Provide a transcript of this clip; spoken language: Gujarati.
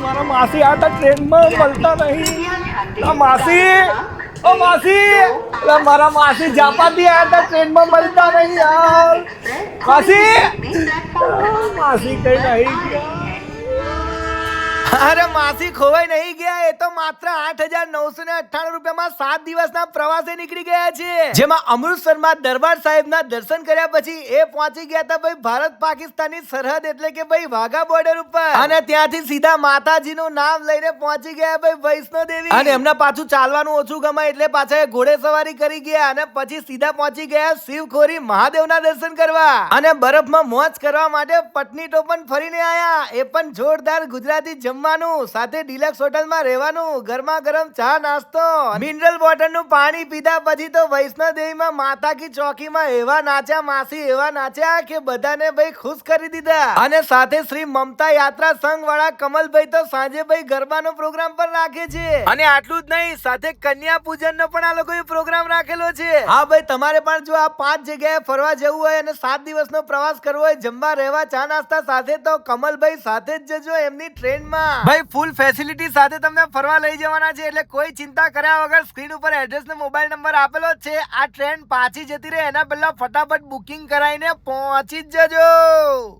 મારા માસી આ તો ટ્રેનમાં મળતા નહીં. માસી ઓ માસી મારા માસી જાપાનથી આવ્યા હતા, ટ્રેનમાં મળતા નહીં યાર. માસી કઈ નહીં ગયા. અરે માસી ખોવાઈ નહીં ગયા, એ તો માત્ર 8,998 રૂપિયામાં 7 દિવસના પ્રવાસે નીકળી ગયા છે, જેમાં અમૃતસરમાં દરબાર સાહેબના દર્શન કર્યા પછી એ પહોંચી ગયા હતા ભાઈ ભારત પાકિસ્તાનની સરહદ એટલે કે ભાઈ વાઘા બોર્ડર ઉપર, અને ત્યાંથી સીધા માતાજીનું નામ લઈને પહોંચી ગયા ભાઈ વૈષ્ણો દેવી, અને એમના પાછું ચાલવાનું ઓછું ગમાય એટલે પાછા એ ઘોડે સવારી કરી ગયા, અને પછી સીધા પહોંચી ગયા શિવખોરી મહાદેવના દર્શન કરવા, અને બરફમાં મોજ કરવા માટે પટની ટોપન ફરીને આયા, એ પણ જોરદાર ગુજરાતી જમવાનું, સાથે ડિલક્સ હોટલમાં રહેવાનું, ગરમા ગરમ ચા નાસ્તો, મિનરલ વોટરનું પાણી પીધા પછી તો વૈષ્ણો દેવીમાં માતા કી ચોકીમાં એવા નાચ્યા માસી, એવા નાચ્યા કે બધાને ભાઈ ખુશ કરી દીધા, અને સાથે શ્રી મમતા યાત્રા સંઘ વાળા કમલભાઈ તો સાંજે ભાઈ ગરબાનો પ્રોગ્રામ પણ રાખે છે, અને આટલું જ નહીં સાથે કન્યા પૂજનનો પણ આ લોકોએ પ્રોગ્રામ રાખેલો છે. હા ભાઈ તમારે પણ જો આ 5 જગ્યાએ ફરવા જવું હોય અને 7 દિવસનો પ્રવાસ કરવો હોય, જમવા રહેવા ચા નાસ્તા સાથે, તો કમલભાઈ સાથે જ જજો એમની ટ્રેનમાં. ભાઈ ફૂલ ફેસિલિટી સાથે તમને ફરવા લઈ જવાના છે, એટલે કોઈ ચિંતા કર્યા વગર સ્ક્રીન ઉપર એડ્રેસ ને મોબાઈલ નંબર આપેલો છે. આ ટ્રેન પાછી જતી રહે એના પહેલા ફટાફટ બુકિંગ કરાવીને પહોંચી જ જજો.